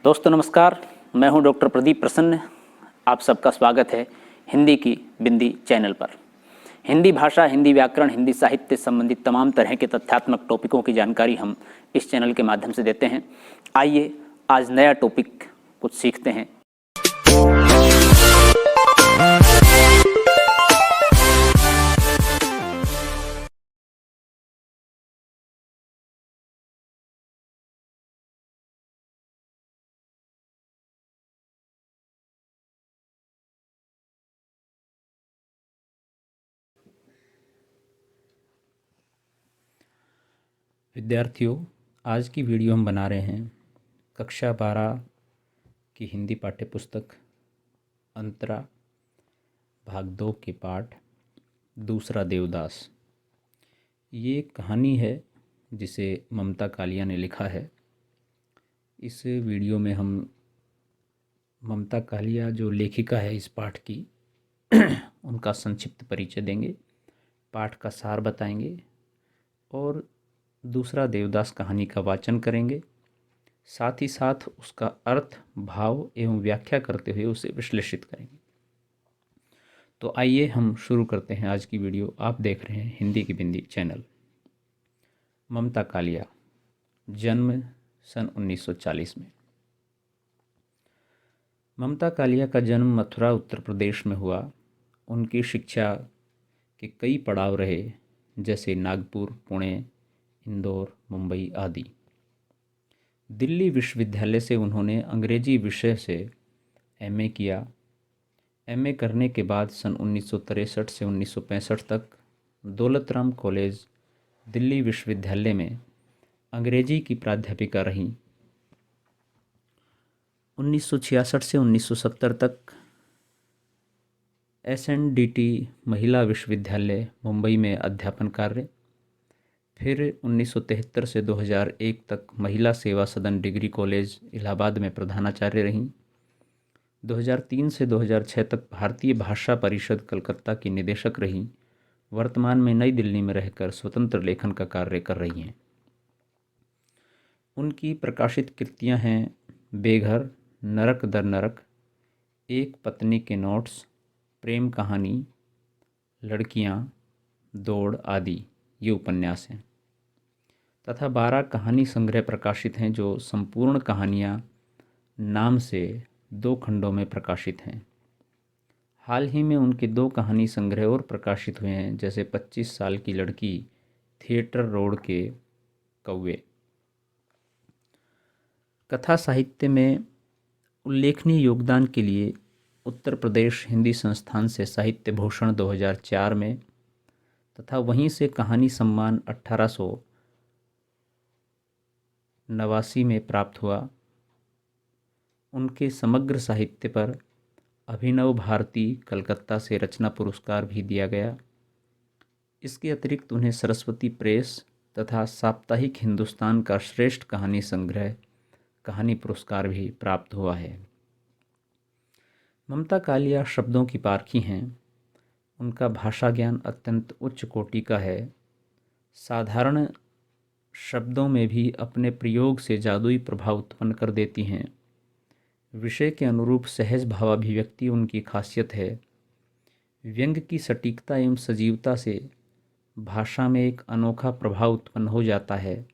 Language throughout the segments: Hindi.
दोस्तों नमस्कार, मैं हूं डॉक्टर प्रदीप प्रसन्न। आप सबका स्वागत है हिंदी की बिंदी चैनल पर। हिंदी भाषा, हिंदी व्याकरण, हिंदी साहित्य संबंधित तमाम तरह के तथ्यात्मक टॉपिकों की जानकारी हम इस चैनल के माध्यम से देते हैं। आइए आज नया टॉपिक कुछ सीखते हैं। विद्यार्थियों, आज की वीडियो हम बना रहे हैं कक्षा 12 की हिंदी पाठ्यपुस्तक अंतरा भाग 2 के पाठ दूसरा देवदास। ये एक कहानी है जिसे ममता कालिया ने लिखा है। इस वीडियो में हम ममता कालिया जो लेखिका है इस पाठ की उनका संक्षिप्त परिचय देंगे, पाठ का सार बताएंगे और दूसरा देवदास कहानी का वाचन करेंगे। साथ ही साथ उसका अर्थ, भाव एवं व्याख्या करते हुए उसे विश्लेषित करेंगे। तो आइए हम शुरू करते हैं आज की वीडियो। आप देख रहे हैं हिंदी की बिंदी चैनल। ममता कालिया, जन्म सन 1940 में। ममता कालिया का जन्म मथुरा उत्तर प्रदेश में हुआ। उनकी शिक्षा के कई पड़ाव रहे, जैसे नागपुर, पुणे, इंदौर, मुंबई आदि। दिल्ली विश्वविद्यालय से उन्होंने अंग्रेजी विषय से एमए किया। एमए करने के बाद सन 1963 से 1965 तक दौलत राम कॉलेज, दिल्ली विश्वविद्यालय में अंग्रेजी की प्राध्यापिका रहीं। 1966 से 1970 तक एसएनडीटी महिला विश्वविद्यालय मुंबई में अध्यापन कार्य। फिर 1973 से 2001 तक महिला सेवा सदन डिग्री कॉलेज इलाहाबाद में प्रधानाचार्य रहीं। 2003 से 2006 तक भारतीय भाषा परिषद कलकत्ता की निदेशक रहीं। वर्तमान में नई दिल्ली में रहकर स्वतंत्र लेखन का कार्य कर रही हैं। उनकी प्रकाशित कृतियां हैं बेघर, नरक दर नरक, एक पत्नी के नोट्स, प्रेम कहानी, लड़कियां, दौड़ आदि ये उपन्यास हैं। तथा 12 कहानी संग्रह प्रकाशित हैं जो संपूर्ण कहानियाँ नाम से 2 खंडों में प्रकाशित हैं। हाल ही में उनके 2 कहानी संग्रह और प्रकाशित हुए हैं, जैसे 25 साल की लड़की, थिएटर रोड के कौवे। कथा साहित्य में उल्लेखनीय योगदान के लिए उत्तर प्रदेश हिंदी संस्थान से साहित्य भूषण 2004 में तथा वहीं से कहानी सम्मान 1889 में प्राप्त हुआ। उनके समग्र साहित्य पर अभिनव भारती कलकत्ता से रचना पुरस्कार भी दिया गया। इसके अतिरिक्त उन्हें सरस्वती प्रेस तथा साप्ताहिक हिंदुस्तान का श्रेष्ठ कहानी संग्रह कहानी पुरस्कार भी प्राप्त हुआ है। ममता कालिया शब्दों की पारखी हैं। उनका भाषा ज्ञान अत्यंत उच्च कोटि का है। साधारण शब्दों में भी अपने प्रयोग से जादुई प्रभाव उत्पन्न कर देती हैं। विषय के अनुरूप सहज भावाभिव्यक्ति उनकी खासियत है। व्यंग्य की सटीकता एवं सजीवता से भाषा में एक अनोखा प्रभाव उत्पन्न हो जाता है।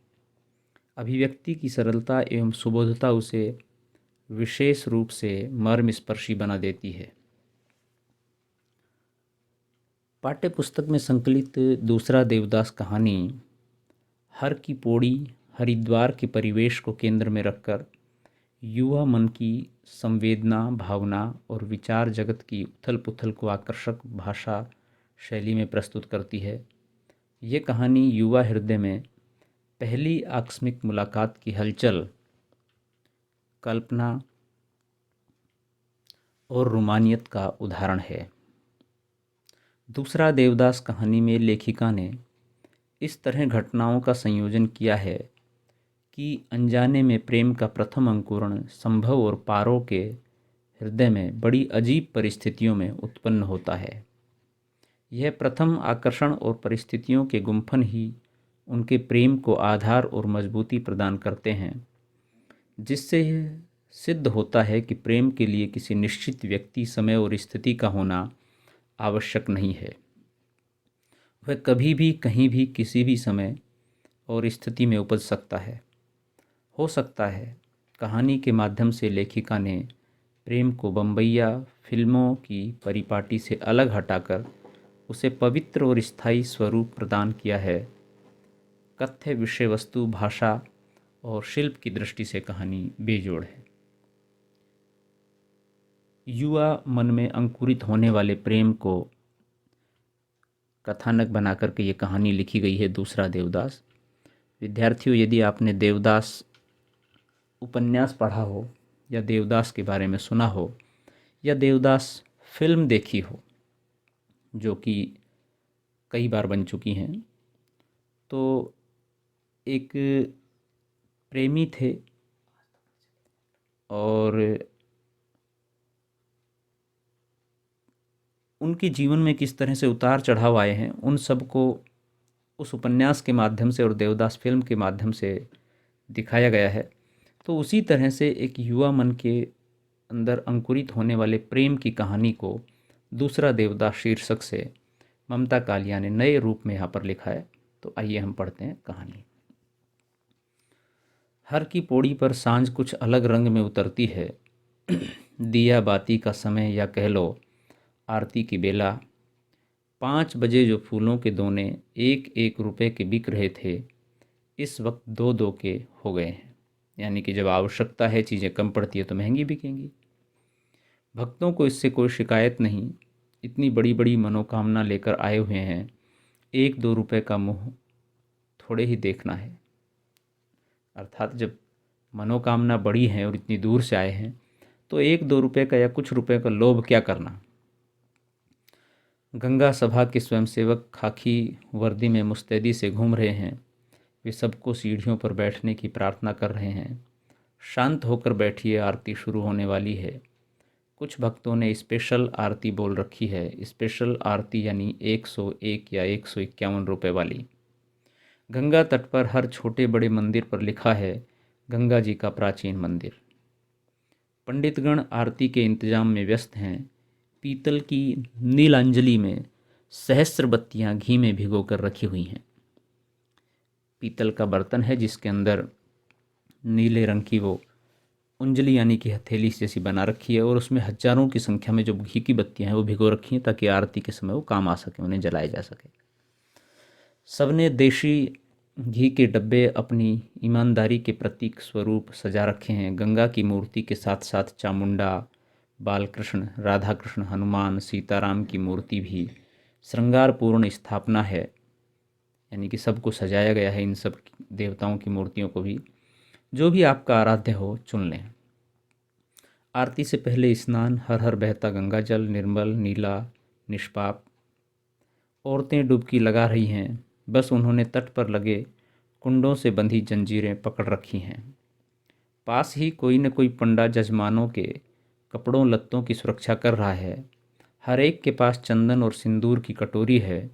अभिव्यक्ति की सरलता एवं सुबोधता उसे विशेष रूप से मर्मस्पर्शी बना देती है। पाठ्यपुस्तक में संकलित दूसरा देवदास कहानी हर की पौड़ी, हरिद्वार के परिवेश को केंद्र में रखकर युवा मन की संवेदना, भावना और विचार जगत की उथल पुथल को आकर्षक भाषा शैली में प्रस्तुत करती है। ये कहानी युवा हृदय में पहली आकस्मिक मुलाकात की हलचल, कल्पना और रोमानियत का उदाहरण है। दूसरा देवदास कहानी में लेखिका ने इस तरह घटनाओं का संयोजन किया है कि अनजाने में प्रेम का प्रथम अंकुरण संभव और पारों के हृदय में बड़ी अजीब परिस्थितियों में उत्पन्न होता है। यह प्रथम आकर्षण और परिस्थितियों के गुंफन ही उनके प्रेम को आधार और मजबूती प्रदान करते हैं, जिससे यह सिद्ध होता है कि प्रेम के लिए किसी निश्चित व्यक्ति, समय और स्थिति का होना आवश्यक नहीं है। वह कभी भी, कहीं भी, किसी भी समय और स्थिति में उपज सकता है। हो सकता है कहानी के माध्यम से लेखिका ने प्रेम को बम्बईया फिल्मों की परिपाटी से अलग हटाकर उसे पवित्र और स्थायी स्वरूप प्रदान किया है। कथ्य, विषय वस्तु, भाषा और शिल्प की दृष्टि से कहानी बेजोड़ है। युवा मन में अंकुरित होने वाले प्रेम को कथानक बनाकर के ये कहानी लिखी गई है दूसरा देवदास। विद्यार्थियों, यदि आपने देवदास उपन्यास पढ़ा हो या देवदास के बारे में सुना हो या देवदास फिल्म देखी हो, जो कि कई बार बन चुकी हैं, तो एक प्रेमी थे और उनके जीवन में किस तरह से उतार चढ़ाव आए हैं, उन सब को उस उपन्यास के माध्यम से और देवदास फिल्म के माध्यम से दिखाया गया है। तो उसी तरह से एक युवा मन के अंदर अंकुरित होने वाले प्रेम की कहानी को दूसरा देवदास शीर्षक से ममता कालिया ने नए रूप में यहाँ पर लिखा है। तो आइए हम पढ़ते हैं कहानी। हर की पौड़ी पर सांझ कुछ अलग रंग में उतरती है। दिया बाती का समय या कह लो आरती की बेला। 5 बजे जो फूलों के दोने 1-1 रुपए के बिक रहे थे, इस वक्त 2-2 के हो गए हैं। यानी कि जब आवश्यकता है, चीज़ें कम पड़ती है तो महंगी बिकेंगी। भक्तों को इससे कोई शिकायत नहीं। इतनी बड़ी बड़ी मनोकामना लेकर आए हुए हैं, 1-2 रुपए का मुँह थोड़े ही देखना है। अर्थात जब मनोकामना बड़ी है और इतनी दूर से आए हैं, तो 1-2 रुपए का या कुछ रुपए का लोभ क्या करना। गंगा सभा के स्वयंसेवक खाकी वर्दी में मुस्तैदी से घूम रहे हैं। वे सबको सीढ़ियों पर बैठने की प्रार्थना कर रहे हैं। शांत होकर बैठिए, आरती शुरू होने वाली है। कुछ भक्तों ने स्पेशल आरती बोल रखी है। स्पेशल आरती यानी 101 या 151 रुपये वाली। गंगा तट पर हर छोटे बड़े मंदिर पर लिखा है गंगा जी का प्राचीन मंदिर। पंडितगण आरती के इंतजाम में व्यस्त हैं। पीतल की नीलांजलि में सहस्र बत्तियां घी में भिगोकर रखी हुई हैं। पीतल का बर्तन है जिसके अंदर नीले रंग की वो उंजली यानी कि हथेली जैसी बना रखी है, और उसमें हजारों की संख्या में जो घी की बत्तियां हैं वो भिगो रखी हैं, ताकि आरती के समय वो काम आ सके, उन्हें जलाया जा सके। सबने देशी घी के डब्बे अपनी ईमानदारी के प्रतीक स्वरूप सजा रखे हैं। गंगा की मूर्ति के साथ साथ चामुंडा, बालकृष्ण, राधा कृष्ण, हनुमान, सीताराम की मूर्ति भी श्रृंगारपूर्ण स्थापना है। यानी कि सबको सजाया गया है, इन सब देवताओं की मूर्तियों को भी। जो भी आपका आराध्य हो चुन लें। आरती से पहले स्नान, हर हर बहता गंगा जल, निर्मल, नीला, निष्पाप। औरतें डुबकी लगा रही हैं। बस उन्होंने तट पर लगे कुंडों से बंधी जंजीरें पकड़ रखी हैं। पास ही कोई न कोई पंडा जजमानों के कपड़ों लत्तों की सुरक्षा कर रहा है। हर एक के पास चंदन और सिंदूर की कटोरी है।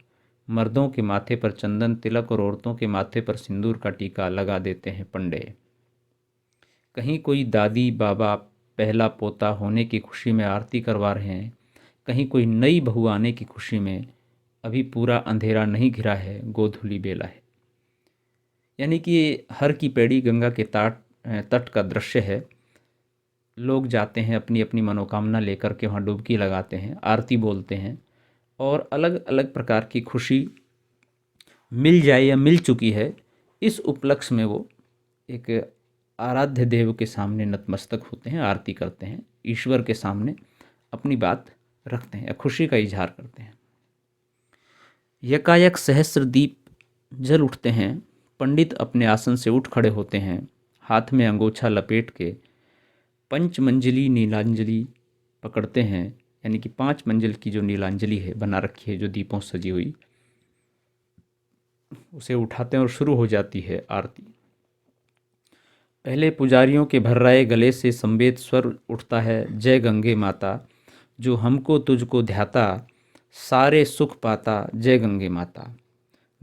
मर्दों के माथे पर चंदन तिलक और औरतों के माथे पर सिंदूर का टीका लगा देते हैं पंडे। कहीं कोई दादी बाबा पहला पोता होने की खुशी में आरती करवा रहे हैं, कहीं कोई नई बहू आने की खुशी में। अभी पूरा अंधेरा नहीं घिरा है, गोधूली बेला है। यानी कि हर की पैड़ी गंगा के तट का दृश्य है। लोग जाते हैं, अपनी अपनी मनोकामना लेकर के वहाँ डुबकी लगाते हैं, आरती बोलते हैं, और अलग अलग प्रकार की खुशी मिल जाए या मिल चुकी है, इस उपलक्ष्य में वो एक आराध्य देव के सामने नतमस्तक होते हैं, आरती करते हैं, ईश्वर के सामने अपनी बात रखते हैं या खुशी का इजहार करते हैं। यकायक सहस्र दीप जल उठते हैं। पंडित अपने आसन से उठ खड़े होते हैं, हाथ में अंगोछा लपेट के पंचमंजिली नीलांजलि पकड़ते हैं। यानी कि 5 मंजिल की जो नीलांजलि है बना रखी है, जो दीपों से सजी हुई, उसे उठाते हैं और शुरू हो जाती है आरती। पहले पुजारियों के भर्राए गले से संवेद स्वर उठता है, जय गंगे माता, जो हमको तुझको ध्याता, सारे सुख पाता, जय गंगे माता।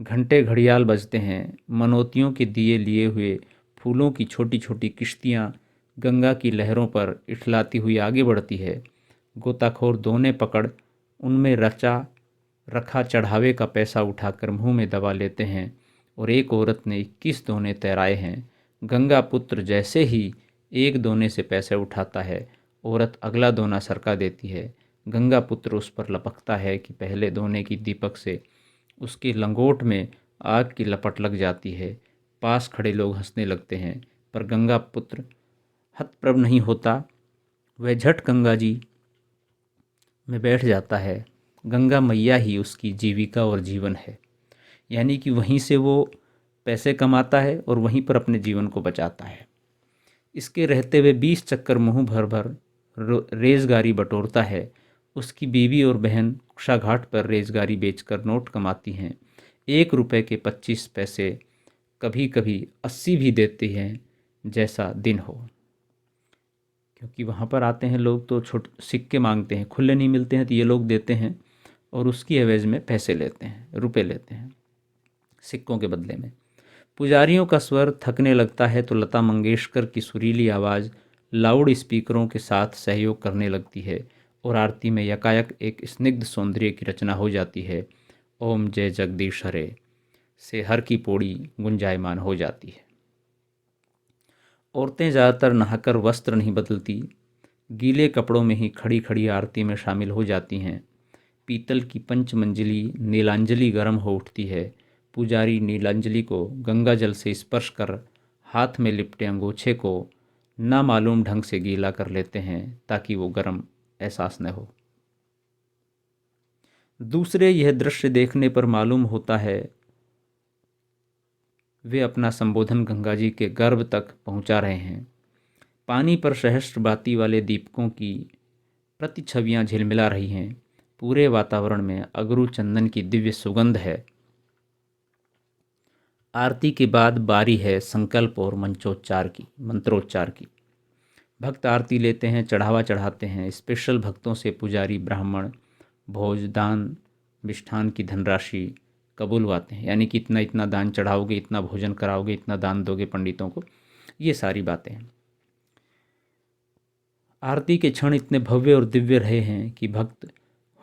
घंटे घड़ियाल बजते हैं। मनोतियों के दिए लिए हुए फूलों की छोटी छोटी किश्तियाँ गंगा की लहरों पर इठलाती हुई आगे बढ़ती है। गोताखोर दोने पकड़ उनमें रखा चढ़ावे का पैसा उठाकर मुंह में दबा लेते हैं और एक औरत ने 21 दोने तैराए हैं। गंगा पुत्र जैसे ही एक दोने से पैसे उठाता है, औरत अगला दोना सरका देती है। गंगा पुत्र उस पर लपकता है कि पहले दोने की दीपक से उसकी लंगोट में आग की लपट लग जाती है। पास खड़े लोग हंसने लगते हैं, पर गंगा पुत्र हतप्रभ नहीं होता। वह झट गंगा जी में बैठ जाता है। गंगा मैया ही उसकी जीविका और जीवन है, यानी कि वहीं से वो पैसे कमाता है और वहीं पर अपने जीवन को बचाता है। इसके रहते हुए 20 चक्कर मुँह भर भर रेजगारी बटोरता है। उसकी बीवी और बहन कुशा घाट पर रेजगारी बेचकर नोट कमाती हैं। 1 रुपये के 25 पैसे, कभी कभी 80 भी देती हैं, जैसा दिन हो। क्योंकि वहाँ पर आते हैं लोग तो छोटे सिक्के मांगते हैं, खुले नहीं मिलते हैं तो ये लोग देते हैं और उसकी एवज में पैसे लेते हैं, रुपए लेते हैं सिक्कों के बदले में। पुजारियों का स्वर थकने लगता है तो लता मंगेशकर की सुरीली आवाज़ लाउड स्पीकरों के साथ सहयोग करने लगती है और आरती में यकायक एक स्निग्ध सौंदर्य की रचना हो जाती है। ओम जय जगदीश हरे से हर की पौड़ी गुंजायमान हो जाती है। औरतें ज़्यादातर नहाकर वस्त्र नहीं बदलती, गीले कपड़ों में ही खड़ी खड़ी आरती में शामिल हो जाती हैं। पीतल की पंचमंजिली नीलांजलि गर्म हो उठती है। पुजारी नीलांजलि को गंगा जल से स्पर्श कर हाथ में लिपटे अंगोछे को नामालूम ढंग से गीला कर लेते हैं ताकि वो गर्म एहसास न हो। दूसरे यह दृश्य देखने पर मालूम होता है वे अपना संबोधन गंगा जी के गर्भ तक पहुंचा रहे हैं। पानी पर सहस्त्र बाती वाले दीपकों की प्रतिछवियां झिलमिला रही हैं। पूरे वातावरण में अगरू चंदन की दिव्य सुगंध है। आरती के बाद बारी है संकल्प और मंत्रोच्चार की। भक्त आरती लेते हैं, चढ़ावा चढ़ाते हैं। स्पेशल भक्तों से पुजारी ब्राह्मण भोज दान मिष्ठान की धनराशि कबूलवाते हैं, यानी कि इतना इतना दान चढ़ाओगे, इतना भोजन कराओगे, इतना दान दोगे पंडितों को, ये सारी बातें हैं। आरती के क्षण इतने भव्य और दिव्य रहे हैं कि भक्त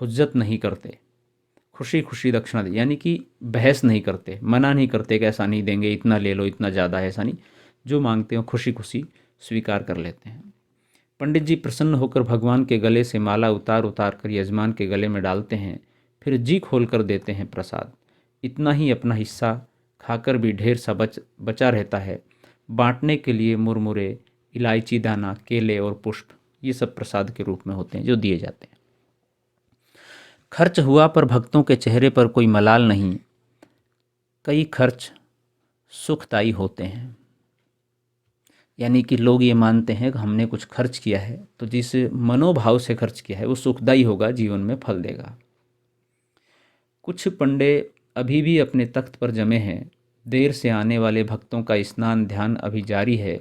हुज्जत नहीं करते, खुशी खुशी दक्षिणा दे, यानी कि बहस नहीं करते, मना नहीं करते कि ऐसा नहीं देंगे, इतना ले लो, इतना ज़्यादा है, ऐसा नहीं। जो मांगते हो खुशी खुशी स्वीकार कर लेते हैं। पंडित जी प्रसन्न होकर भगवान के गले से माला उतार उतार कर यजमान के गले में डालते हैं, फिर जी खोल कर देते हैं प्रसाद। इतना ही अपना हिस्सा खाकर भी ढेर सा बचा रहता है। बांटने के लिए मुरमुरे, इलायची दाना, केले और पुष्प, ये सब प्रसाद के रूप में होते हैं जो दिए जाते हैं। खर्च हुआ पर भक्तों के चेहरे पर कोई मलाल नहीं। कई खर्च सुखदायी होते हैं, यानी कि लोग ये मानते हैं कि हमने कुछ खर्च किया है तो जिस मनोभाव से खर्च किया है वो सुखदायी होगा, जीवन में फल देगा। कुछ पंडे अभी भी अपने तख्त पर जमे हैं। देर से आने वाले भक्तों का स्नान ध्यान अभी जारी है।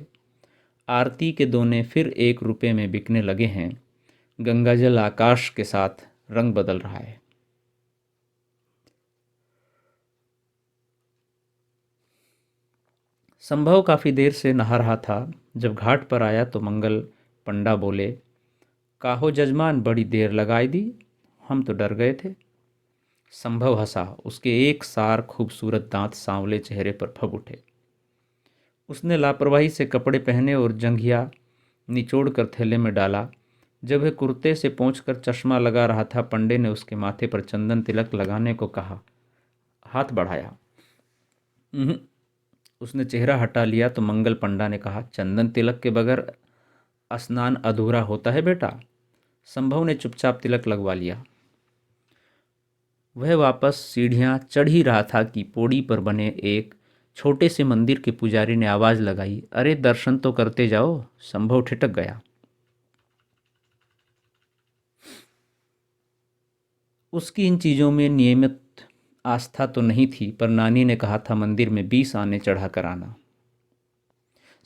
आरती के दोने फिर 1 रुपये में बिकने लगे हैं। गंगाजल आकाश के साथ रंग बदल रहा है। संभव काफ़ी देर से नहा रहा था। जब घाट पर आया तो मंगल पंडा बोले, काहो जजमान, बड़ी देर लगाई दी, हम तो डर गए थे। संभव हंसा। उसके एक सार खूबसूरत दांत सांवले चेहरे पर फब उठे। उसने लापरवाही से कपड़े पहने और जंघिया निचोड़ कर थैले में डाला। जब वह कुर्ते से पहुंचकर चश्मा लगा रहा था, पंडे ने उसके माथे पर चंदन तिलक लगाने को कहा। हाथ बढ़ाया। उसने चेहरा हटा लिया तो मंगल पंडा ने कहा, चंदन तिलक के बगैर स्नान अधूरा होता है बेटा। संभव ने चुपचाप तिलक लगवा लिया। वह वापस सीढ़ियां चढ़ ही रहा था कि पौड़ी पर बने एक छोटे से मंदिर के पुजारी ने आवाज लगाई, अरे दर्शन तो करते जाओ। संभव ठिठक गया। उसकी इन चीज़ों में नियमित आस्था तो नहीं थी, पर नानी ने कहा था मंदिर में 20 आने चढ़ा कर आना।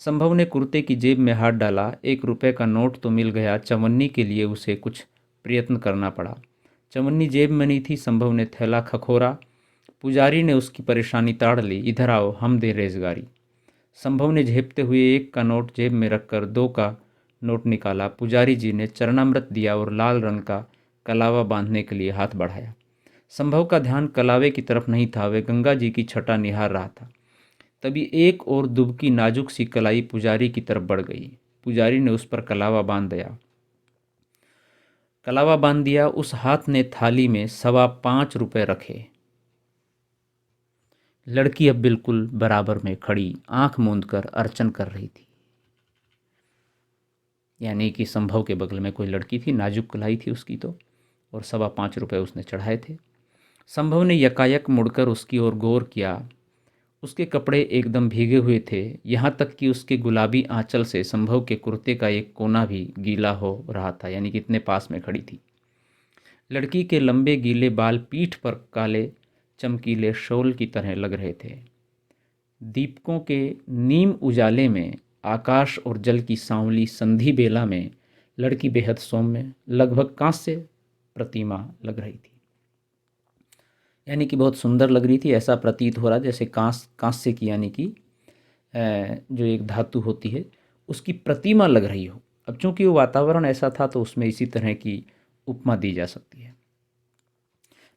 संभव ने कुर्ते की जेब में हाथ डाला। 1 रुपये का नोट तो मिल गया। चवन्नी के लिए उसे कुछ प्रयत्न करना पड़ा। चवन्नी जेब में नहीं थी। संभव ने थैला खखोरा। पुजारी ने उसकी परेशानी ताड़ ली। इधर आओ, हम दे रेजगारी। संभव ने झेपते हुए 1 का नोट जेब में रखकर 2 का नोट निकाला। पुजारी जी ने चरणामृत दिया और लाल रंग का कलावा बांधने के लिए हाथ बढ़ाया। संभव का ध्यान कलावे की तरफ नहीं था, वह गंगा जी की छटा निहार रहा था। तभी एक और दुबकी नाजुक सी कलाई पुजारी की तरफ बढ़ गई। पुजारी ने उस पर कलावा बांध दिया। उस हाथ ने थाली में 5.25 रुपए रखे। लड़की अब बिल्कुल बराबर में खड़ी आंख मूंदकर अर्चन कर रही थी। यानी कि संभव के बगल में कोई लड़की थी, नाजुक कलाई थी उसकी तो, और 5.25 रुपए उसने चढ़ाए थे। संभव ने यकायक मुड़कर उसकी ओर गौर किया। उसके कपड़े एकदम भीगे हुए थे, यहाँ तक कि उसके गुलाबी आंचल से संभव के कुर्ते का एक कोना भी गीला हो रहा था, यानी कि इतने पास में खड़ी थी। लड़की के लंबे गीले बाल पीठ पर काले चमकीले शॉल की तरह लग रहे थे। दीपकों के नीम उजाले में आकाश और जल की सांवली संधि बेला में लड़की बेहद सौम्य, लगभग कांस्य प्रतिमा लग रही थी। यानी कि बहुत सुंदर लग रही थी। ऐसा प्रतीत हो रहा जैसे कांस्य की, यानी कि जो एक धातु होती है उसकी प्रतिमा लग रही हो। अब चूंकि वो वातावरण ऐसा था तो उसमें इसी तरह की उपमा दी जा सकती है।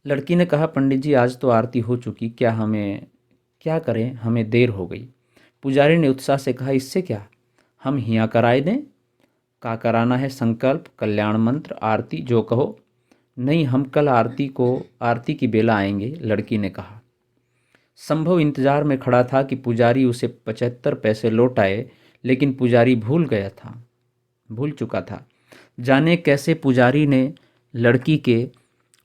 लड़की ने कहा, पंडित जी आज तो आरती हो चुकी, क्या करें, हमें देर हो गई। पुजारी ने उत्साह से कहा, इससे क्या, हम हियाँ कराए दें। का कराना है, संकल्प, कल्याण मंत्र, आरती, जो कहो। नहीं, हम कल आरती की बेला आएंगे, लड़की ने कहा। संभव इंतजार में खड़ा था कि पुजारी उसे 75 पैसे लौट आए, लेकिन पुजारी भूल चुका था। जाने कैसे पुजारी ने लड़की के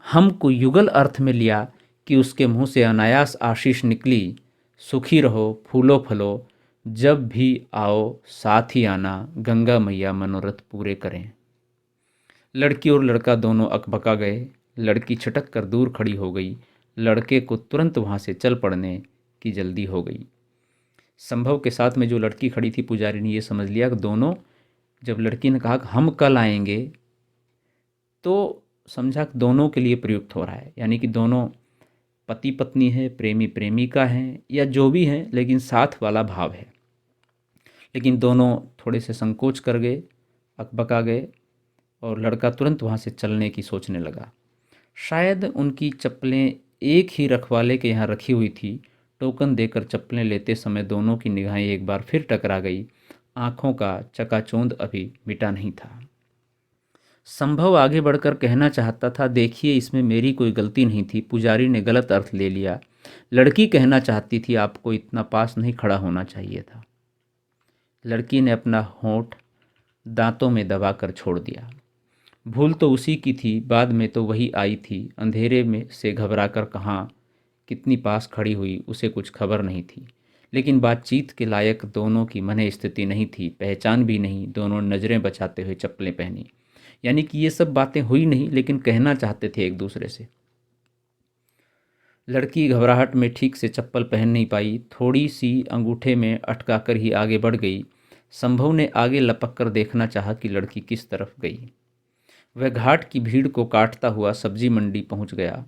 हम को युगल अर्थ में लिया कि उसके मुंह से अनायास आशीष निकली, सुखी रहो, फूलो फलो, जब भी आओ साथ ही आना, गंगा मैया मनोरथ पूरे करें। लड़की और लड़का दोनों अकबका गए। लड़की छटक कर दूर खड़ी हो गई। लड़के को तुरंत वहाँ से चल पड़ने की जल्दी हो गई। संभव के साथ में जो लड़की खड़ी थी, पुजारी ने ये समझ लिया कि दोनों, जब लड़की ने कहा कि हम कल आएंगे, तो समझा कि दोनों के लिए प्रयुक्त हो रहा है, यानी कि दोनों पति पत्नी है, प्रेमी प्रेमिका हैं, या जो भी हैं, लेकिन साथ वाला भाव है। लेकिन दोनों थोड़े से संकोच कर गए, अकबका गए, और लड़का तुरंत वहाँ से चलने की सोचने लगा। शायद उनकी चप्पलें एक ही रखवाले के यहाँ रखी हुई थी। टोकन देकर चप्पलें लेते समय दोनों की निगाहें एक बार फिर टकरा गई। आंखों का चकाचौंध अभी मिटा नहीं था। संभव आगे बढ़कर कहना चाहता था, देखिए इसमें मेरी कोई गलती नहीं थी। पुजारी ने गलत अर्थ ले लिया। लड़की कहना चाहती थी, आपको इतना पास नहीं खड़ा होना चाहिए था। लड़की ने अपना होंठ दांतों में दबाकर छोड़ दिया। भूल तो उसी की थी, बाद में तो वही आई थी। अंधेरे में से घबराकर कहाँ कितनी पास खड़ी हुई उसे कुछ खबर नहीं थी। लेकिन बातचीत के लायक दोनों की मन स्थिति नहीं थी, पहचान भी नहीं। दोनों नज़रें बचाते हुए चप्पलें पहनी। यानी कि ये सब बातें हुई नहीं, लेकिन कहना चाहते थे एक दूसरे से। लड़की घबराहट में ठीक से चप्पल पहन नहीं पाई, थोड़ी सी अंगूठे में अटका कर ही आगे बढ़ गई। संभव ने आगे लपक कर देखना चाहा कि लड़की किस तरफ गई। वह घाट की भीड़ को काटता हुआ सब्जी मंडी पहुंच गया।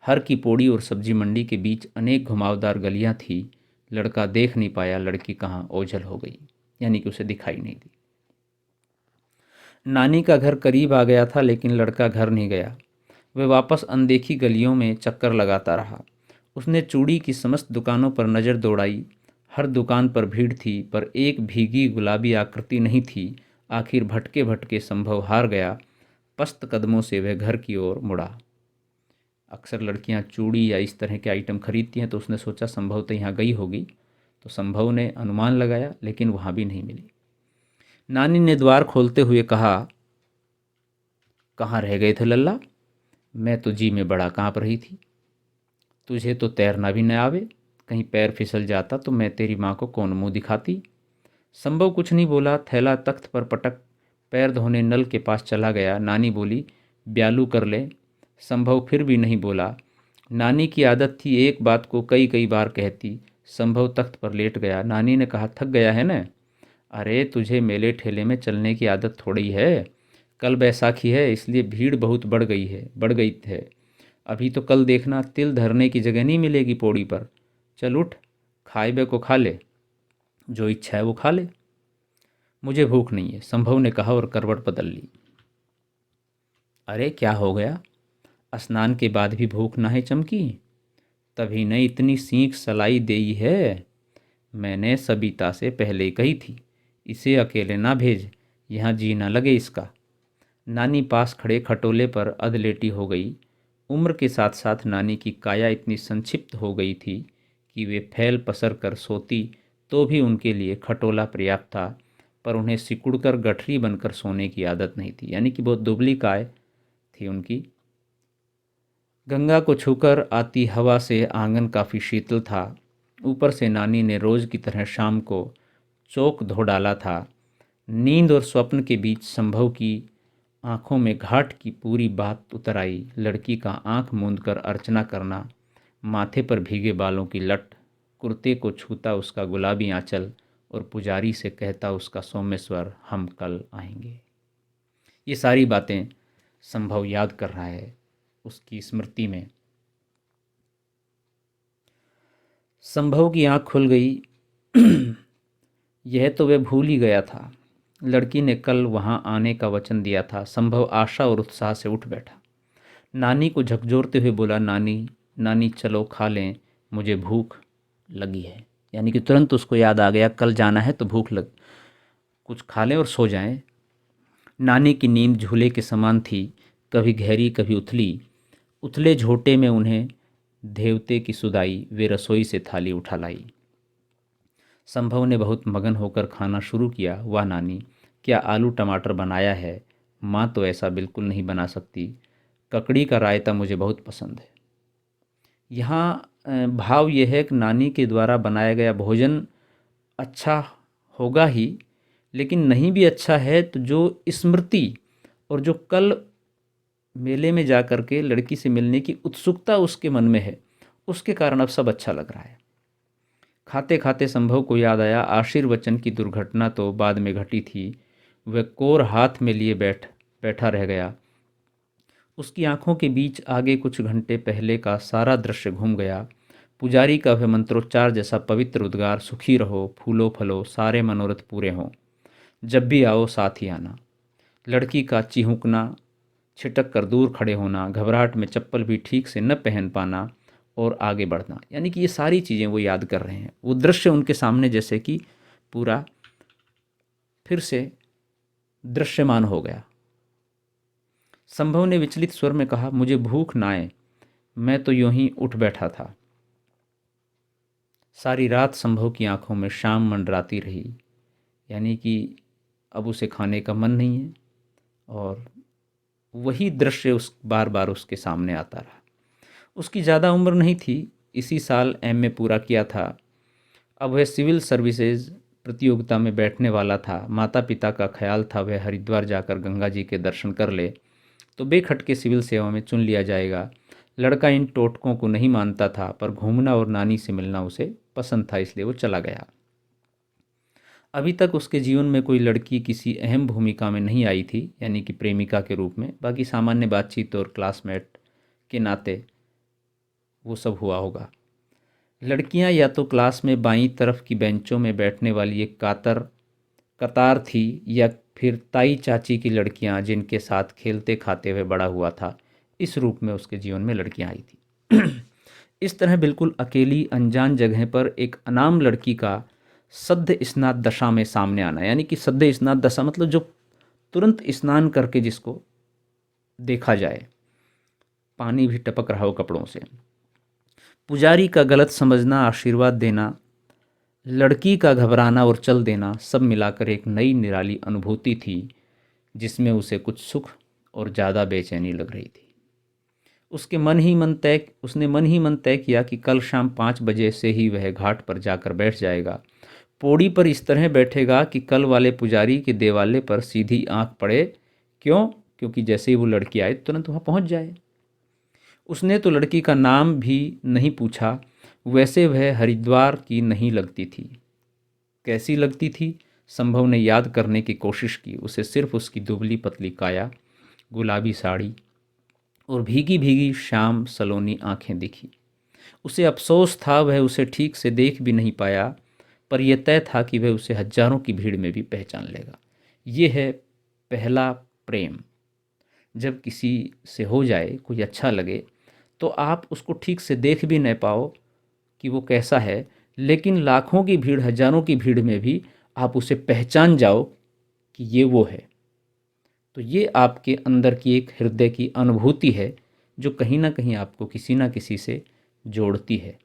हर की पौड़ी और सब्जी मंडी के बीच अनेक घुमावदार गलियां थी। लड़का देख नहीं पाया लड़की कहाँ ओझल हो गई, यानी कि उसे दिखाई नहीं दी। नानी का घर करीब आ गया था, लेकिन लड़का घर नहीं गया। वह वापस अनदेखी गलियों में चक्कर लगाता रहा। उसने चूड़ी की समस्त दुकानों पर नज़र दौड़ाई। हर दुकान पर भीड़ थी, पर एक भीगी गुलाबी आकृति नहीं थी। आखिर भटके भटके संभव हार गया। पस्त कदमों से वह घर की ओर मुड़ा। अक्सर लड़कियां चूड़ी या इस तरह के आइटम खरीदती हैं, तो उसने सोचा संभव तो यहाँ गई होगी। तो संभव ने अनुमान लगाया, लेकिन वहाँ भी नहीं मिली। नानी ने द्वार खोलते हुए कहा, कहाँ रह गए थे लल्ला? मैं तो जी में बड़ा काँप रही थी। तुझे तो तैरना भी न आवे, कहीं पैर फिसल जाता तो मैं तेरी माँ को कौन मुँह दिखाती। संभव कुछ नहीं बोला। थैला तख्त पर पटक पैर धोने नल के पास चला गया। नानी बोली, ब्यालू कर ले। संभव फिर भी नहीं बोला। नानी की आदत थी एक बात को कई कई बार कहती। संभव तख्त पर लेट गया। नानी ने कहा, थक गया है न? अरे तुझे मेले ठेले में चलने की आदत थोड़ी है। कल बैसाखी है, इसलिए भीड़ बहुत बढ़ गई है। अभी तो कल देखना, तिल धरने की जगह नहीं मिलेगी पौड़ी पर। चल उठ, खाए बे को खा ले। जो इच्छा है वो खा ले। मुझे भूख नहीं है, संभव ने कहा और करवट बदल ली। अरे क्या हो गया? स्नान के बाद भी भूख ना है चमकी? तभी न इतनी सीख सलाई देई है। मैंने सबिता से पहले ही कही थी, इसे अकेले ना भेज, यहाँ जी ना लगे इसका। नानी पास खड़े खटोले पर अधलेटी हो गई। उम्र के साथ साथ नानी की काया इतनी संक्षिप्त हो गई थी कि वे फैल पसर कर सोती तो भी उनके लिए खटोला पर्याप्त था, पर उन्हें सिकुड़कर गठरी बनकर सोने की आदत नहीं थी, यानी कि बहुत दुबली काय थी उनकी। गंगा को छूकर आती हवा से आंगन काफ़ी शीतल था। ऊपर से नानी ने रोज़ की तरह शाम को चौक धो डाला था। नींद और स्वप्न के बीच संभव की आंखों में घाट की पूरी बात उतर आई। लड़की का आंख मूंद कर अर्चना करना, माथे पर भीगे बालों की लट, कुर्ते को छूता उसका गुलाबी आंचल और पुजारी से कहता उसका सौम्य स्वर, हम कल आएंगे। ये सारी बातें संभव याद कर रहा है उसकी स्मृति में। संभव की आंख खुल गई। यह तो वह भूल ही गया था। लड़की ने कल वहां आने का वचन दिया था। संभव आशा और उत्साह से उठ बैठा। नानी को झकझोरते हुए बोला, नानी नानी चलो खा लें, मुझे भूख लगी है। यानी कि तुरंत उसको याद आ गया कल जाना है तो भूख लग, कुछ खा लें और सो जाएं। नानी की नींद झूले के समान थी, कभी गहरी कभी उथली। उथले झोंटे में उन्हें देवते की सुधाई। वे रसोई से थाली उठा लाई। संभव ने बहुत मगन होकर खाना शुरू किया। वाह नानी, क्या आलू टमाटर बनाया है। माँ तो ऐसा बिल्कुल नहीं बना सकती। ककड़ी का रायता मुझे बहुत पसंद है। यहाँ भाव यह है कि नानी के द्वारा बनाया गया भोजन अच्छा होगा ही, लेकिन नहीं भी अच्छा है तो जो स्मृति और जो कल मेले में जा कर के लड़की से मिलने की उत्सुकता उसके मन में है, उसके कारण अब सब अच्छा लग रहा है। खाते खाते संभव को याद आया, आशीर्वचन की दुर्घटना तो बाद में घटी थी। वह कोर हाथ में लिए बैठा रह गया। उसकी आंखों के बीच आगे कुछ घंटे पहले का सारा दृश्य घूम गया। पुजारी का वह मंत्रोच्चार जैसा पवित्र उद्गार, सुखी रहो, फूलो फलो, सारे मनोरथ पूरे हों, जब भी आओ साथ ही आना। लड़की का चिहुकना, छिटक कर दूर खड़े होना, घबराहट में चप्पल भी ठीक से न पहन पाना और आगे बढ़ना, यानी कि ये सारी चीज़ें वो याद कर रहे हैं। वो दृश्य उनके सामने जैसे कि पूरा फिर से दृश्यमान हो गया। संभव ने विचलित स्वर में कहा, मुझे भूख ना आए, मैं तो यूं ही उठ बैठा था। सारी रात संभव की आंखों में शाम मंडराती रही, यानी कि अब उसे खाने का मन नहीं है और वही दृश्य उस बार बार उसके सामने आता रहा। उसकी ज़्यादा उम्र नहीं थी, इसी साल एमए पूरा किया था। अब वह सिविल सर्विसेज प्रतियोगिता में बैठने वाला था। माता पिता का ख्याल था वह हरिद्वार जाकर गंगा जी के दर्शन कर ले तो बेखटके सिविल सेवा में चुन लिया जाएगा। लड़का इन टोटकों को नहीं मानता था, पर घूमना और नानी से मिलना उसे पसंद था, इसलिए वो चला गया। अभी तक उसके जीवन में कोई लड़की किसी अहम भूमिका में नहीं आई थी, यानी कि प्रेमिका के रूप में। बाकी सामान्य बातचीत और क्लासमेट के नाते वो सब हुआ होगा। लड़कियां या तो क्लास में बाईं तरफ की बेंचों में बैठने वाली एक कतार थी, या फिर ताई चाची की लड़कियां जिनके साथ खेलते खाते हुए बड़ा हुआ था। इस रूप में उसके जीवन में लड़कियां आई थी। इस तरह बिल्कुल अकेली अनजान जगह पर एक अनाम लड़की का सद्य स्नात दशा में सामने आना, यानी कि सद्य स्नात दशा मतलब जो तुरंत स्नान करके जिसको देखा जाए, पानी भी टपक रहा हो कपड़ों से। पुजारी का गलत समझना, आशीर्वाद देना, लड़की का घबराना और चल देना, सब मिलाकर एक नई निराली अनुभूति थी जिसमें उसे कुछ सुख और ज़्यादा बेचैनी लग रही थी। उसने मन ही मन तय किया कि कल शाम 5 बजे से ही वह घाट पर जाकर बैठ जाएगा। पौड़ी पर इस तरह बैठेगा कि कल वाले पुजारी के देवालय पर सीधी आंख पड़े। क्यों? क्योंकि जैसे ही वो लड़की आए तुरंत वहाँ पहुँच जाए। उसने तो लड़की का नाम भी नहीं पूछा। वैसे वह हरिद्वार की नहीं लगती थी। कैसी लगती थी? संभव ने याद करने की कोशिश की। उसे सिर्फ उसकी दुबली पतली काया, गुलाबी साड़ी और भीगी भीगी श्याम सलोनी आंखें दिखी। उसे अफसोस था वह उसे ठीक से देख भी नहीं पाया। पर यह तय था कि वह उसे हजारों की भीड़ में भी पहचान लेगा। ये है पहला प्रेम। जब किसी से हो जाए, कोई अच्छा लगे, तो आप उसको ठीक से देख भी नहीं पाओ कि वो कैसा है, लेकिन लाखों की भीड़, हजारों की भीड़ में भी आप उसे पहचान जाओ कि ये वो है। तो ये आपके अंदर की एक हृदय की अनुभूति है जो कहीं ना कहीं आपको किसी ना किसी से जोड़ती है,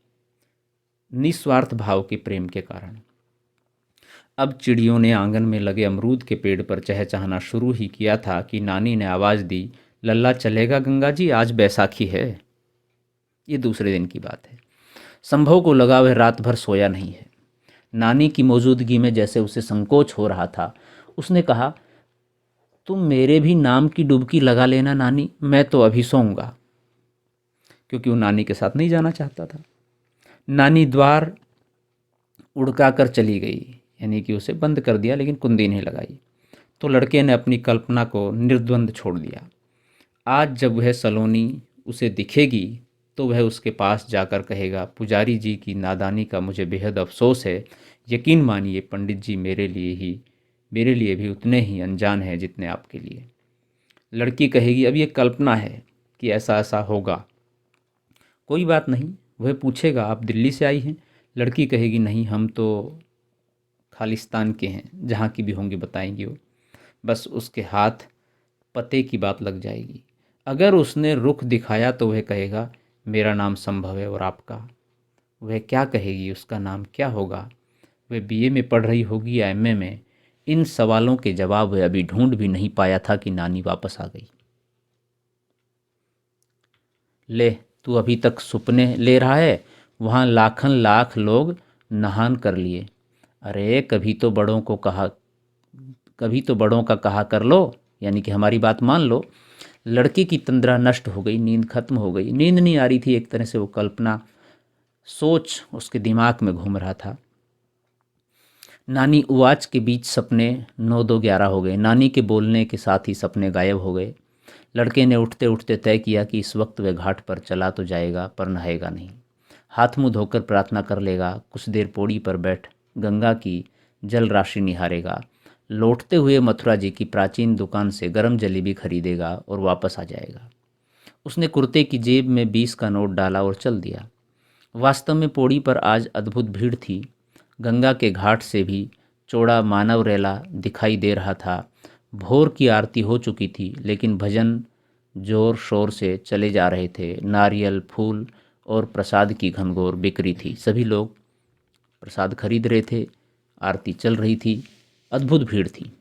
निस्वार्थ भाव के प्रेम के कारण। अब चिड़ियों ने आंगन में लगे अमरूद के पेड़ पर चहचहाना शुरू ही किया था कि नानी ने आवाज़ दी, लल्ला चलेगा गंगा जी, आज बैसाखी है। ये दूसरे दिन की बात है। संभव को लगा वह रात भर सोया नहीं है। नानी की मौजूदगी में जैसे उसे संकोच हो रहा था, उसने कहा, तुम मेरे भी नाम की डुबकी लगा लेना नानी, मैं तो अभी सोऊंगा। क्योंकि वो नानी के साथ नहीं जाना चाहता था। नानी द्वार उड़का कर चली गई, यानी कि उसे बंद कर दिया, लेकिन कुंदी नहीं लगाई। तो लड़के ने अपनी कल्पना को निर्द्वंद छोड़ दिया। आज जब वह सलोनी उसे दिखेगी तो वह उसके पास जाकर कहेगा, पुजारी जी की नादानी का मुझे बेहद अफसोस है। यकीन मानिए पंडित जी मेरे लिए भी उतने ही अनजान हैं जितने आपके लिए। लड़की कहेगी, अब ये कल्पना है कि ऐसा ऐसा होगा। कोई बात नहीं, वह पूछेगा, आप दिल्ली से आई हैं? लड़की कहेगी, नहीं, हम तो खालिस्तान के हैं, जहाँ की भी होंगी बताएंगी वो। बस उसके हाथ पते की बात लग जाएगी। अगर उसने रुख दिखाया तो वह कहेगा, मेरा नाम संभव है और आपका? वह क्या कहेगी, उसका नाम क्या होगा? वह बीए में पढ़ रही होगी या एमए में? इन सवालों के जवाब वह अभी ढूंढ भी नहीं पाया था कि नानी वापस आ गई। ले, तू अभी तक सुपने ले रहा है? वहाँ लाखन लाख लोग नहान कर लिए। अरे कभी तो बड़ों का कहा कर लो, यानी कि हमारी बात मान लो। लड़के की तंद्रा नष्ट हो गई, नींद खत्म हो गई। नींद नहीं आ रही थी, एक तरह से वो कल्पना, सोच उसके दिमाग में घूम रहा था। नानी उवाच के बीच सपने 9 2 11 हो गए। नानी के बोलने के साथ ही सपने गायब हो गए। लड़के ने उठते उठते तय किया कि इस वक्त वह घाट पर चला तो जाएगा पर नहाएगा नहीं। हाथ मुंह धोकर प्रार्थना कर लेगा, कुछ देर पौड़ी पर बैठ गंगा की जल राशि निहारेगा। लौटते हुए मथुरा जी की प्राचीन दुकान से गर्म जलेबी खरीदेगा और वापस आ जाएगा। उसने कुर्ते की जेब में 20 का नोट डाला और चल दिया। वास्तव में पौड़ी पर आज अद्भुत भीड़ थी। गंगा के घाट से भी चौड़ा मानव रेला दिखाई दे रहा था। भोर की आरती हो चुकी थी, लेकिन भजन जोर शोर से चले जा रहे थे। नारियल, फूल और प्रसाद की घनघोर बिक्री थी। सभी लोग प्रसाद खरीद रहे थे। आरती चल रही थी। अद्भुत भीड़ थी।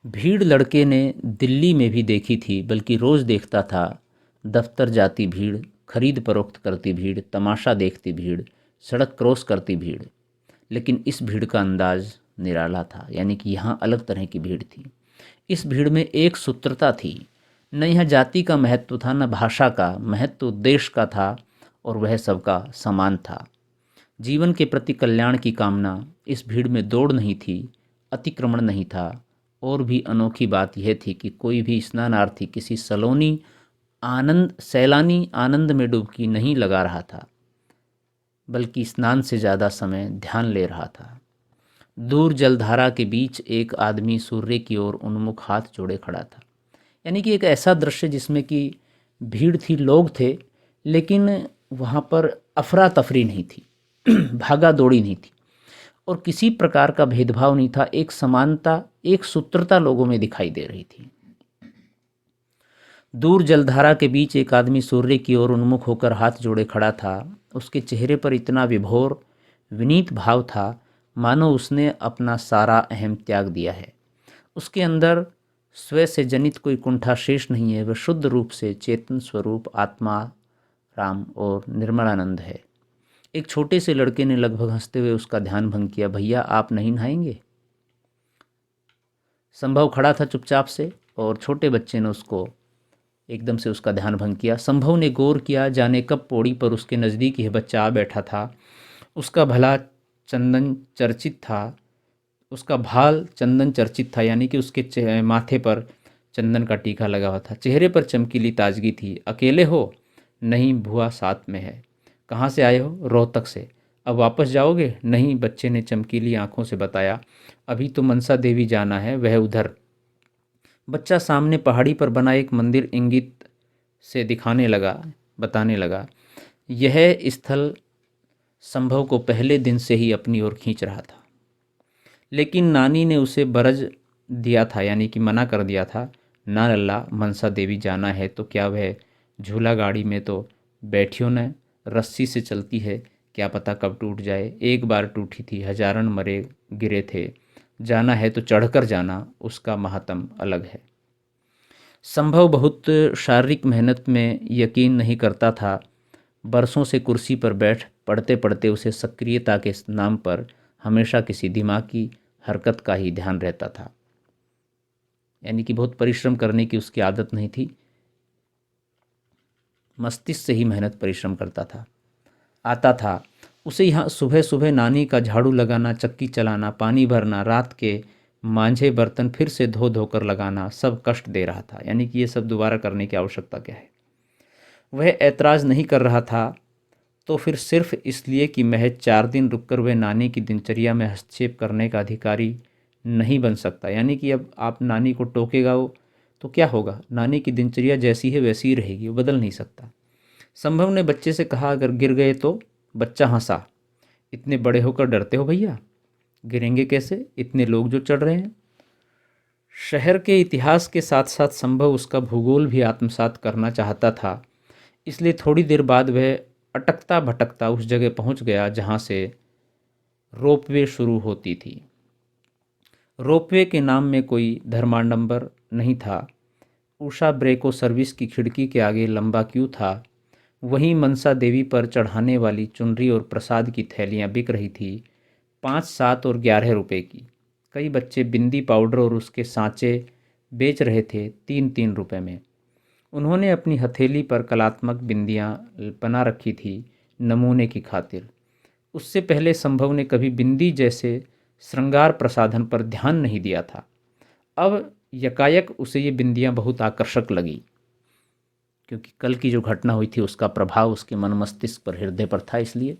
भीड़ लड़के ने दिल्ली में भी देखी थी, बल्कि रोज़ देखता था। दफ्तर जाती भीड़, खरीद फरोख्त करती भीड़, तमाशा देखती भीड़, सड़क क्रॉस करती भीड़। लेकिन इस भीड़ का अंदाज निराला था, यानी कि यहाँ अलग तरह की भीड़ थी। इस भीड़ में एक सूत्रता थी। न यह जाति का महत्व था, न भाषा का महत्व, देश का था, और वह सबका समान था। जीवन के प्रति कल्याण की कामना। इस भीड़ में दौड़ नहीं थी, अतिक्रमण नहीं था। और भी अनोखी बात यह थी कि कोई भी स्नानार्थी किसी सैलानी आनंद में डुबकी नहीं लगा रहा था, बल्कि स्नान से ज़्यादा समय ध्यान ले रहा था। दूर जलधारा के बीच एक आदमी सूर्य की ओर उन्मुख हाथ जोड़े खड़ा था। यानी कि एक ऐसा दृश्य जिसमें कि भीड़ थी, लोग थे, लेकिन वहाँ पर अफरा तफरी नहीं थी, भागा दौड़ी नहीं थी, और किसी प्रकार का भेदभाव नहीं था। एक समानता, एक सूत्रता लोगों में दिखाई दे रही थी। दूर जलधारा के बीच एक आदमी सूर्य की ओर उन्मुख होकर हाथ जोड़े खड़ा था। उसके चेहरे पर इतना विभोर, विनीत भाव था, मानो उसने अपना सारा अहम त्याग दिया है। उसके अंदर स्व से जनित कोई कुंठा शेष नहीं है। वह शुद्ध रूप से चेतन स्वरूप आत्मा, राम और निर्मलानंद है। एक छोटे से लड़के ने लगभग हंसते हुए उसका ध्यान भंग किया। भैया, आप नहीं नहाएंगे? संभव खड़ा था चुपचाप से, और छोटे बच्चे ने उसको एकदम से उसका ध्यान भंग किया। संभव ने गौर किया, जाने कब पौड़ी पर उसके नज़दीक यह बच्चा आ बैठा था। उसका भाल चंदन चर्चित था, यानी कि उसके माथे पर चंदन का टीका लगा हुआ था। चेहरे पर चमकीली ताजगी थी। अकेले हो? नहीं, भुआ साथ में है। कहाँ से आए हो? रोहतक से। अब वापस जाओगे? नहीं, बच्चे ने चमकीली आंखों से बताया, अभी तो मनसा देवी जाना है, वह उधर। बच्चा सामने पहाड़ी पर बना एक मंदिर इंगित से बताने लगा। यह स्थल संभव को पहले दिन से ही अपनी ओर खींच रहा था, लेकिन नानी ने उसे बरज दिया था, यानी कि मना कर दिया था। ना लल्ला, मनसा देवी जाना है तो क्या वह झूला गाड़ी में तो बैठियो न, रस्सी से चलती है, क्या पता कब टूट जाए। एक बार टूटी थी, हजारन मरे गिरे थे। जाना है तो चढ़कर जाना, उसका महात्म अलग है। संभव बहुत शारीरिक मेहनत में यकीन नहीं करता था। बरसों से कुर्सी पर बैठ पढ़ते पढ़ते उसे सक्रियता के नाम पर हमेशा किसी दिमाग की हरकत का ही ध्यान रहता था, यानी कि बहुत परिश्रम करने की उसकी आदत नहीं थी। मस्तिष्क से ही मेहनत परिश्रम करता था। आता था उसे यहाँ सुबह सुबह नानी का झाड़ू लगाना, चक्की चलाना, पानी भरना, रात के मांझे बर्तन फिर से धो धोकर लगाना सब कष्ट दे रहा था, यानी कि ये सब दोबारा करने की आवश्यकता क्या है। वह ऐतराज़ नहीं कर रहा था तो फिर सिर्फ इसलिए कि महज 4 दिन रुककर वह नानी की दिनचर्या में हस्तक्षेप करने का अधिकारी नहीं बन सकता। यानी कि अब आप नानी को टोकेगा वो तो क्या होगा, नानी की दिनचर्या जैसी है वैसी ही रहेगी, वो बदल नहीं सकता। संभव ने बच्चे से कहा, अगर गिर गए तो? बच्चा हंसा, इतने बड़े होकर डरते हो भैया? गिरेंगे कैसे, इतने लोग जो चढ़ रहे हैं। शहर के इतिहास के साथ साथ संभव उसका भूगोल भी आत्मसात करना चाहता था, इसलिए थोड़ी देर बाद वह अटकता भटकता उस जगह पहुंच गया जहां से रोपवे शुरू होती थी। रोपवे के नाम में कोई धर्माडंबर नहीं था। उषा ब्रेको सर्विस की खिड़की के आगे लंबा क्यू था। वहीं मनसा देवी पर चढ़ाने वाली चुनरी और प्रसाद की थैलियां बिक रही थी, 5, 7 और 11 रुपए की। कई बच्चे बिंदी पाउडर और उसके सांचे बेच रहे थे 3-3 रुपए में। उन्होंने अपनी हथेली पर कलात्मक बिंदियां बना रखी थी नमूने की खातिर। उससे पहले संभव ने कभी बिंदी जैसे श्रृंगार प्रसाधन पर ध्यान नहीं दिया था। अब यकायक उसे ये बिंदियां बहुत आकर्षक लगी, क्योंकि कल की जो घटना हुई थी उसका प्रभाव उसके मन मस्तिष्क पर, हृदय पर था। इसलिए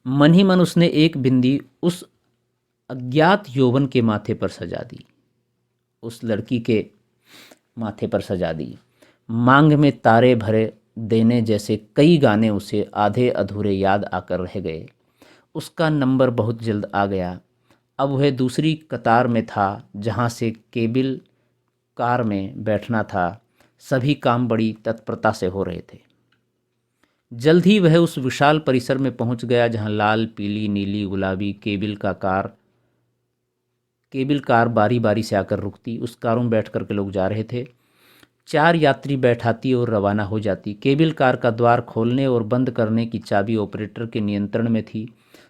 मन ही मन उसने एक बिंदी उस अज्ञात यौवन के माथे पर सजा दी, उस लड़की के माथे पर सजा दी। मांग में तारे भरे देने जैसे कई गाने उसे आधे अधूरे याद आकर रह गए। उसका नंबर बहुत जल्द आ गया। अब वह दूसरी कतार में था जहाँ से केबिल कार में बैठना था। सभी काम बड़ी तत्परता से हो रहे थे। जल्द ही वह उस विशाल परिसर में पहुंच गया जहां लाल, पीली, नीली, गुलाबी केबिल कार बारी बारी से आकर रुकती। उस कारों में बैठ कर के लोग जा रहे थे। 4 यात्री बैठाती और रवाना हो जाती। केबिल कार का द्वार खोलने और बंद करने की चाबी ऑपरेटर के नियंत्रण में थी।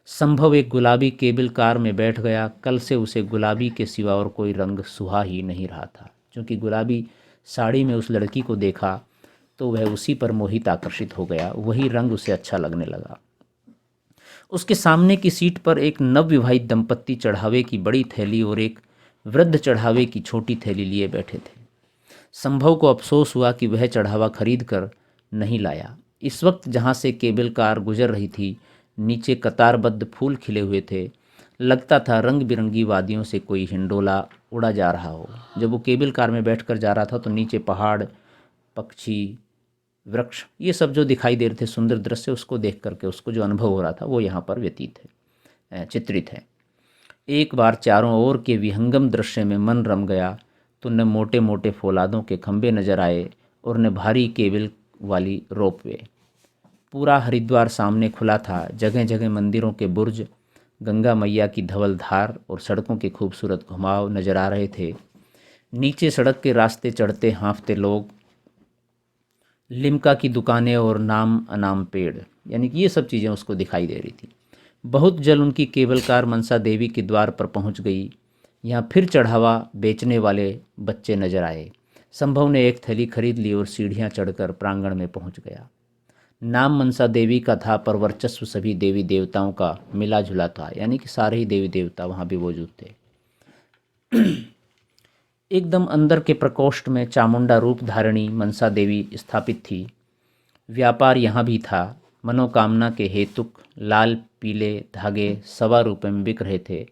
संभव एक गुलाबी केबिल कार में बैठ गया। कल से उसे गुलाबी के सिवा और कोई रंग सुहा ही नहीं रहा था। क्योंकि गुलाबी साड़ी में उस लड़की को देखा तो वह उसी पर मोहित आकर्षित हो गया। वही रंग उसे अच्छा लगने लगा। उसके सामने की सीट पर एक नवविवाहित दंपत्ति चढ़ावे की बड़ी थैली और एक वृद्ध चढ़ावे की छोटी थैली लिए बैठे थे। संभव को अफसोस हुआ कि वह चढ़ावा खरीद कर नहीं लाया। इस वक्त जहाँ से केबल कार गुजर रही थी, नीचे कतारबद्ध फूल खिले हुए थे। लगता था रंग बिरंगी वादियों से कोई हिंडोला उड़ा जा रहा हो। जब वो केबल कार में बैठकर जा रहा था तो नीचे पहाड़, पक्षी, वृक्ष, ये सब जो दिखाई दे रहे थे सुंदर दृश्य, उसको देख करके उसको जो अनुभव हो रहा था वो यहाँ पर चित्रित है। एक बार चारों ओर के विहंगम दृश्य में मन रम गया तो न मोटे मोटे फौलादों के खंभे नजर आए और न भारी केबल वाली रोपवे। पूरा हरिद्वार सामने खुला था। जगह जगह मंदिरों के बुर्ज, गंगा मैया की धवल धार और सड़कों के खूबसूरत घुमाव नजर आ रहे थे। नीचे सड़क के रास्ते चढ़ते हाँफते लोग, लिम्का की दुकानें और नाम अनाम पेड़, यानी कि ये सब चीज़ें उसको दिखाई दे रही थी। बहुत जल्द उनकी केबल कार मनसा देवी के द्वार पर पहुंच गई। यहाँ फिर चढ़ावा बेचने वाले बच्चे नजर आए। संभव ने एक थैली खरीद ली और सीढ़ियाँ चढ़कर प्रांगण में पहुंच गया। नाम मनसा देवी का था, पर वर्चस्व सभी देवी देवताओं का मिला जुला था, यानी कि सारे ही देवी देवता वहाँ भी मौजूद थे। एकदम अंदर के प्रकोष्ठ में चामुंडा रूप धारिणी मनसा देवी स्थापित थी। व्यापार यहाँ भी था। मनोकामना के हेतुक लाल पीले धागे 1.25 रुपये में बिक रहे थे।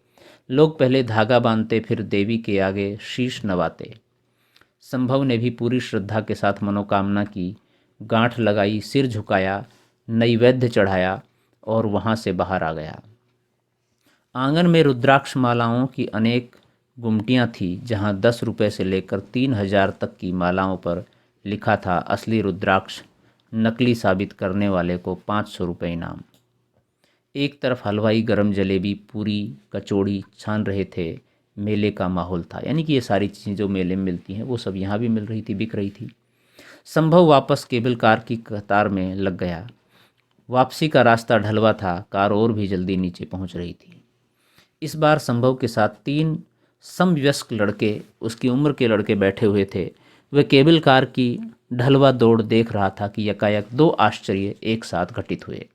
लोग पहले धागा बांधते, फिर देवी के आगे शीश नवाते। संभव ने भी पूरी श्रद्धा के साथ मनोकामना की गांठ लगाई, सिर झुकाया, नैवेद्य चढ़ाया और वहाँ से बाहर आ गया। आंगन में रुद्राक्ष मालाओं की अनेक गुमटियाँ थीं, जहाँ 10 रुपये से लेकर 3000 तक की मालाओं पर लिखा था असली रुद्राक्ष नकली साबित करने वाले को 500 रुपये इनाम। एक तरफ हलवाई गरम जलेबी, पूरी, कचौड़ी छान रहे थे। मेले का माहौल था, यानी कि ये सारी चीज़ें जो मेले में मिलती हैं वो सब यहाँ भी मिल रही थी, बिक रही थी। संभव वापस केबल कार की कतार में लग गया। वापसी का रास्ता ढलवा था, कार और भी जल्दी नीचे पहुँच रही थी। इस बार संभव के साथ 3 समवयस्क लड़के, उसकी उम्र के लड़के बैठे हुए थे। वे केबल कार की ढलवा दौड़ देख रहा था कि यकायक 2 आश्चर्य एक साथ घटित हुए।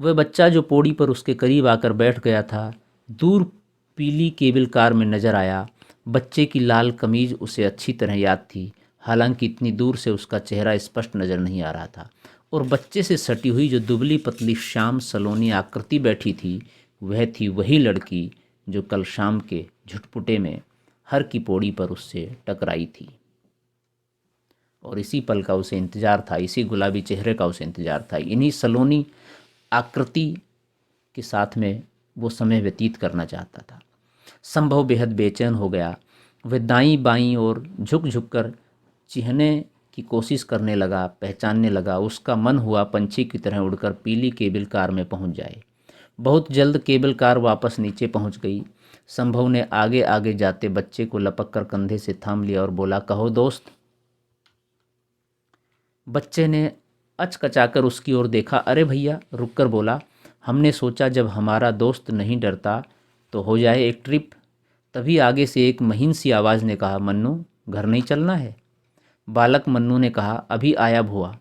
वह बच्चा जो पौड़ी पर उसके करीब आकर बैठ गया था, दूर पीली केबल कार में नजर आया। बच्चे की लाल कमीज उसे अच्छी तरह याद थी, हालांकि इतनी दूर से उसका चेहरा स्पष्ट नजर नहीं आ रहा था। और बच्चे से सटी हुई जो दुबली पतली श्याम सलोनी आकृति बैठी थी, वह थी वही लड़की जो कल शाम के झुटपुटे में हर की पौड़ी पर उससे टकराई थी। और इसी पल का उसे इंतजार था, इसी गुलाबी चेहरे का उसे इंतजार था। इन्हीं सलोनी आकृति के साथ में वो समय व्यतीत करना चाहता था। संभव बेहद बेचैन हो गया। वह दाईं बाईं और झुक झुक कर चिढ़ने की कोशिश करने लगा, पहचानने लगा। उसका मन हुआ पंछी की तरह उड़कर पीली केबल कार में पहुंच जाए। बहुत जल्द केबल कार वापस नीचे पहुंच गई। संभव ने आगे आगे जाते बच्चे को लपक कर कंधे से थाम लिया और बोला, कहो दोस्त। बच्चे ने अचकचाकर उसकी ओर देखा। अरे भैया, रुककर बोला, हमने सोचा जब हमारा दोस्त नहीं डरता तो हो जाए एक ट्रिप। तभी आगे से एक महीन सी आवाज़ ने कहा, मन्नू घर नहीं चलना है? बालक मन्नू ने कहा, अभी आया भुआ।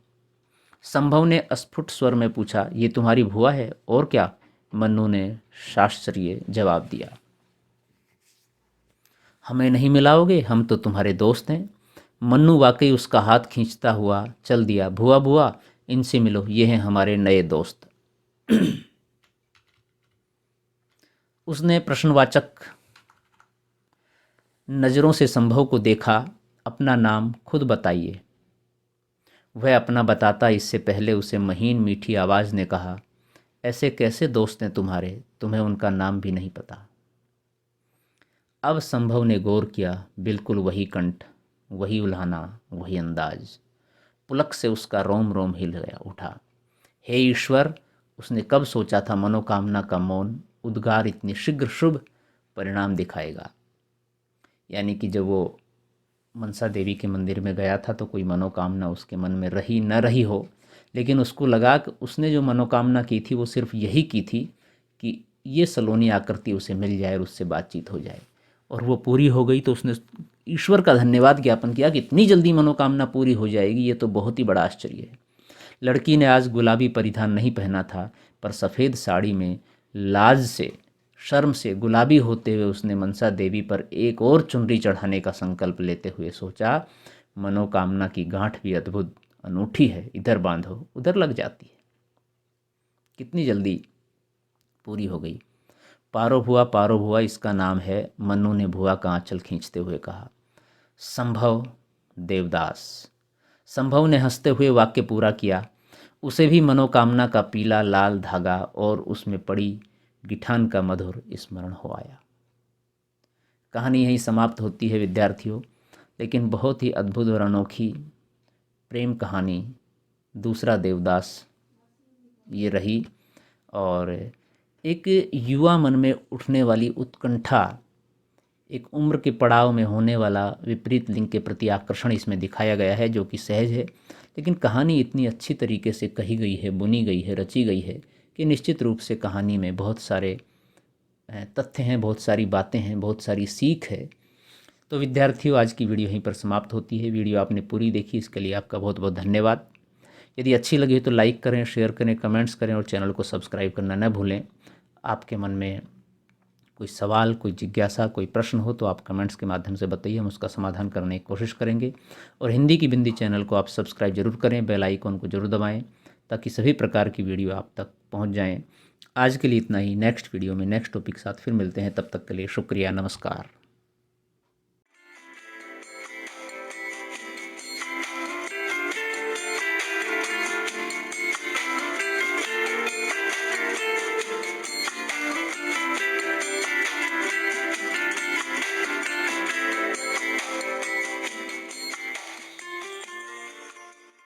संभव ने अस्फुट स्वर में पूछा, ये तुम्हारी भुआ है? और क्या? मन्नू ने शास्त्रीय जवाब दिया। हमें नहीं मिलाओगे? हम तो तुम्हारे दोस्त हैं। मन्नू वाकई उसका हाथ खींचता हुआ चल दिया। भुआ भुआ, इनसे मिलो, ये हैं हमारे नए दोस्त। उसने प्रश्नवाचक नज़रों से संभव को देखा। अपना नाम खुद बताइए। वह अपना बताता, इससे पहले उसे महीन मीठी आवाज़ ने कहा, ऐसे कैसे दोस्त हैं तुम्हारे, तुम्हें उनका नाम भी नहीं पता। अब संभव ने गौर किया, बिल्कुल वही कंठ, वही उल्हाना, वही अंदाज। पुलक से उसका रोम रोम हिल गया उठा। हे ईश्वर, उसने कब सोचा था मनोकामना का मौन उद्गार इतनी शीघ्र शुभ परिणाम दिखाएगा। यानी कि जब वो मनसा देवी के मंदिर में गया था तो कोई मनोकामना उसके मन में रही न रही हो, लेकिन उसको लगा कि उसने जो मनोकामना की थी वो सिर्फ यही की थी कि ये सलोनी आकृति उसे मिल जाए और उससे बातचीत हो जाए, और वो पूरी हो गई। तो उसने ईश्वर का धन्यवाद ज्ञापन किया कि इतनी जल्दी मनोकामना पूरी हो जाएगी, ये तो बहुत ही बड़ा आश्चर्य है। लड़की ने आज गुलाबी परिधान नहीं पहना था, पर सफ़ेद साड़ी में लाज से, शर्म से गुलाबी होते हुए उसने मनसा देवी पर एक और चुनरी चढ़ाने का संकल्प लेते हुए सोचा, मनोकामना की गांठ भी अद्भुत अनूठी है, इधर बांधो उधर लग जाती है। कितनी जल्दी पूरी हो गई। पारो भुआ इसका नाम है, मन्नू ने भुआ का आंचल खींचते हुए कहा। संभव देवदास। संभव ने हंसते हुए वाक्य पूरा किया। उसे भी मनोकामना का पीला लाल धागा और उसमें पड़ी गिठान का मधुर स्मरण हो आया। कहानी यहीं समाप्त होती है विद्यार्थियों, लेकिन बहुत ही अद्भुत और अनोखी प्रेम कहानी दूसरा देवदास ये रही। और एक युवा मन में उठने वाली उत्कंठा, एक उम्र के पड़ाव में होने वाला विपरीत लिंग के प्रति आकर्षण इसमें दिखाया गया है, जो कि सहज है। लेकिन कहानी इतनी अच्छी तरीके से कही गई है, बुनी गई है, रची गई है कि निश्चित रूप से कहानी में बहुत सारे तथ्य हैं, बहुत सारी बातें हैं, बहुत सारी सीख है। तो विद्यार्थियों, आज की वीडियो यहीं पर समाप्त होती है। वीडियो आपने पूरी देखी, इसके लिए आपका बहुत बहुत धन्यवाद। यदि अच्छी लगी तो लाइक करें, शेयर करें, कमेंट्स करें और चैनल को सब्सक्राइब करना न भूलें। आपके मन में कोई सवाल, कोई जिज्ञासा, कोई प्रश्न हो तो आप कमेंट्स के माध्यम से बताइए, हम उसका समाधान करने की कोशिश करेंगे। और हिंदी की बिंदी चैनल को आप सब्सक्राइब जरूर करें, बेल आइकॉन को जरूर दबाएं ताकि सभी प्रकार की वीडियो आप तक पहुंच जाएं। आज के लिए इतना ही। नेक्स्ट वीडियो में नेक्स्ट टॉपिक के साथ फिर मिलते हैं, तब तक के लिए शुक्रिया, नमस्कार।